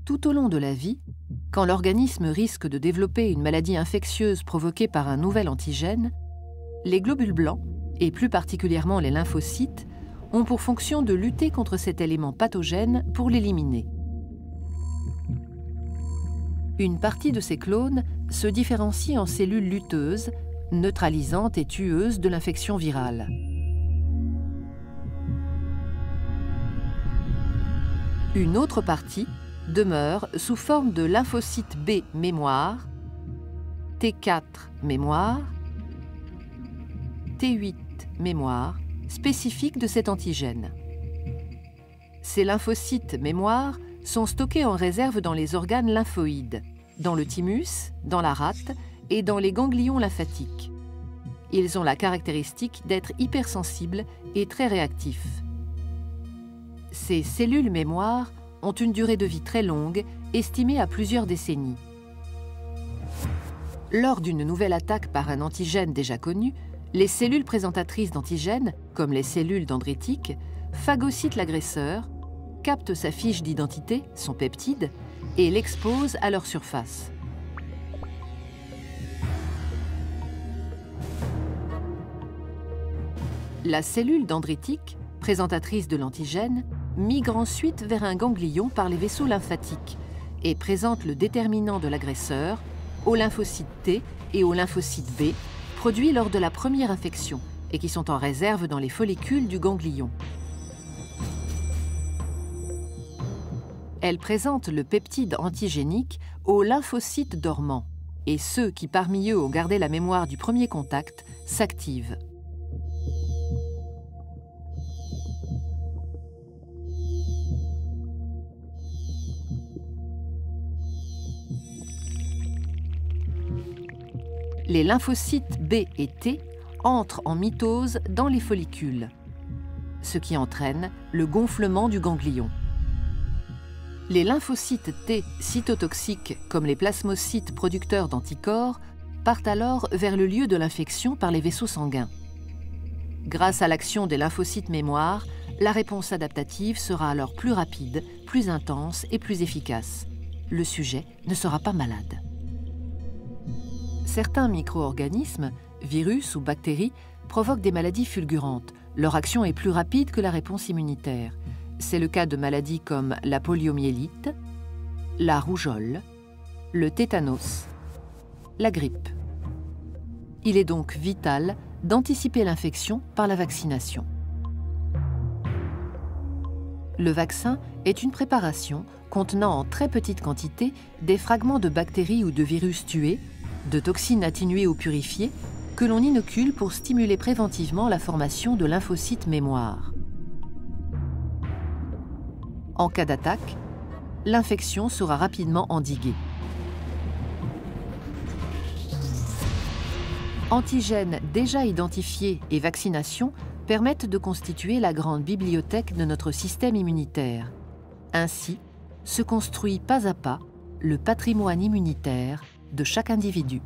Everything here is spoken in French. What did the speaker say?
Tout au long de la vie, quand l'organisme risque de développer une maladie infectieuse provoquée par un nouvel antigène, les globules blancs, et plus particulièrement les lymphocytes, ont pour fonction de lutter contre cet élément pathogène pour l'éliminer. Une partie de ces clones se différencie en cellules lutteuses, neutralisantes et tueuses de l'infection virale. Une autre partie demeure sous forme de lymphocytes B mémoire, T4 mémoire, T8 mémoire, spécifiques de cet antigène. Ces lymphocytes mémoire sont stockés en réserve dans les organes lymphoïdes, dans le thymus, dans la rate et dans les ganglions lymphatiques. Ils ont la caractéristique d'être hypersensibles et très réactifs. Ces cellules mémoire ont une durée de vie très longue, estimée à plusieurs décennies. Lors d'une nouvelle attaque par un antigène déjà connu, les cellules présentatrices d'antigènes, comme les cellules dendritiques, phagocytent l'agresseur, captent sa fiche d'identité, son peptide, et l'exposent à leur surface. La cellule dendritique, présentatrice de l'antigène, migre ensuite vers un ganglion par les vaisseaux lymphatiques et présente le déterminant de l'agresseur aux lymphocytes T et aux lymphocytes B, produits lors de la première infection et qui sont en réserve dans les follicules du ganglion. Elle présente le peptide antigénique aux lymphocytes dormants et ceux qui parmi eux ont gardé la mémoire du premier contact s'activent. Les lymphocytes B et T entrent en mitose dans les follicules, ce qui entraîne le gonflement du ganglion. Les lymphocytes T cytotoxiques, comme les plasmocytes producteurs d'anticorps, partent alors vers le lieu de l'infection par les vaisseaux sanguins. Grâce à l'action des lymphocytes mémoire, la réponse adaptative sera alors plus rapide, plus intense et plus efficace. Le sujet ne sera pas malade. Certains micro-organismes, virus ou bactéries, provoquent des maladies fulgurantes. Leur action est plus rapide que la réponse immunitaire. C'est le cas de maladies comme la poliomyélite, la rougeole, le tétanos, la grippe. Il est donc vital d'anticiper l'infection par la vaccination. Le vaccin est une préparation contenant en très petite quantité des fragments de bactéries ou de virus tués, de toxines atténuées ou purifiées, que l'on inocule pour stimuler préventivement la formation de lymphocytes mémoire. En cas d'attaque, l'infection sera rapidement endiguée. Antigènes déjà identifiés et vaccination permettent de constituer la grande bibliothèque de notre système immunitaire. Ainsi, se construit pas à pas le patrimoine immunitaire de chaque individu.